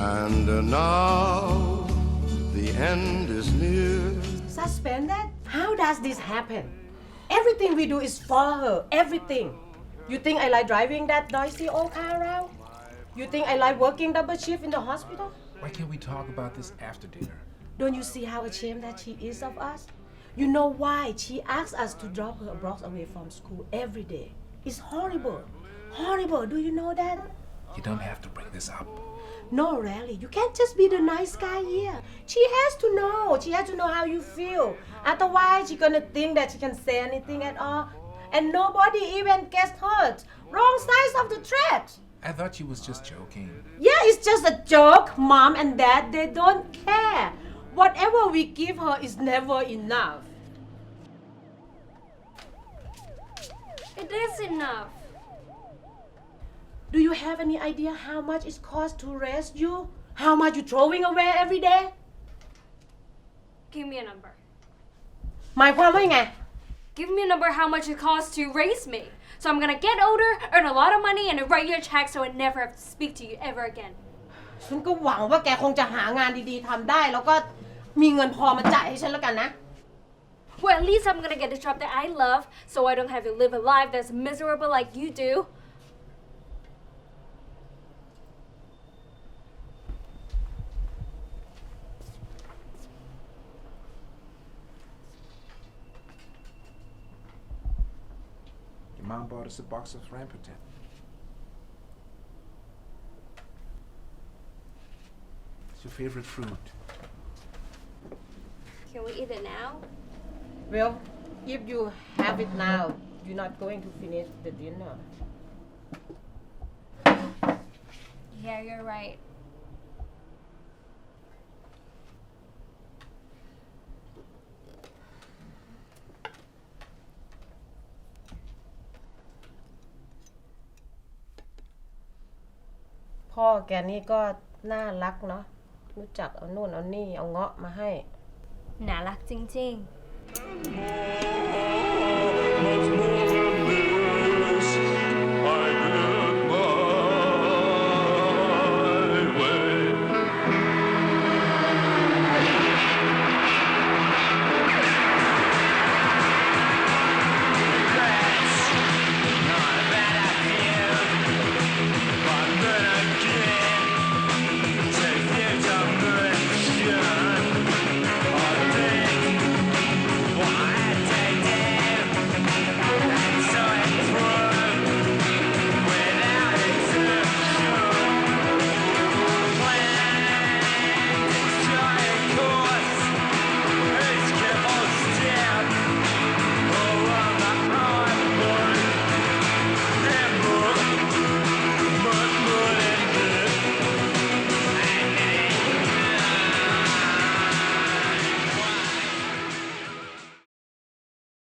And now the end is near. Suspended? How does this happen? Everything we do is for her. Everything. You think I like driving that noisy old car around? You think I like working double shift in the hospital? Why can't we talk about this after dinner? Don't you see how ashamed that she is of us? You know why she asks us to drop her blocks away from school every day? It's horrible. Horrible. Do you know that? You don't have to bring this up. No, really. You can't just be the nice guy here. She has to know. She has to know how you feel. Otherwise, she's gonna think that she can say anything at all. And nobody even gets hurt. Wrong sides of the thread. I thought she was just joking. Yeah, it's just a joke. Mom and dad, they don't care. Whatever we give her is never enough. It is enough. Do you have any idea how much it costs to raise you? How much you throwing away every day? Give me a number. หมายความว่ายังไง Give me a number how much it costs to raise me. So I'm gonna get older, earn a lot of money, and write you a check so I never have to speak to you ever again. ฉันก็หวังว่าแกคงจะหางานดีๆทำได้แล้วก็มีเงินพอมาจ่ายให้ฉันแล้วกันนะ Well, at least I'm gonna get a job that I love, so I don't have to live a life that's miserable like you do. Your mom bought us a box of rambutan. It's your favorite fruit. Can we eat it now? Well, if you have it now, you're not going to finish the dinner. Yeah, you're right.พ่อแกนี่ก็น่ารักเนาะรู้จักเอาโน่นเอานี่เอาเงาะมาให้ น่ารักจริงๆ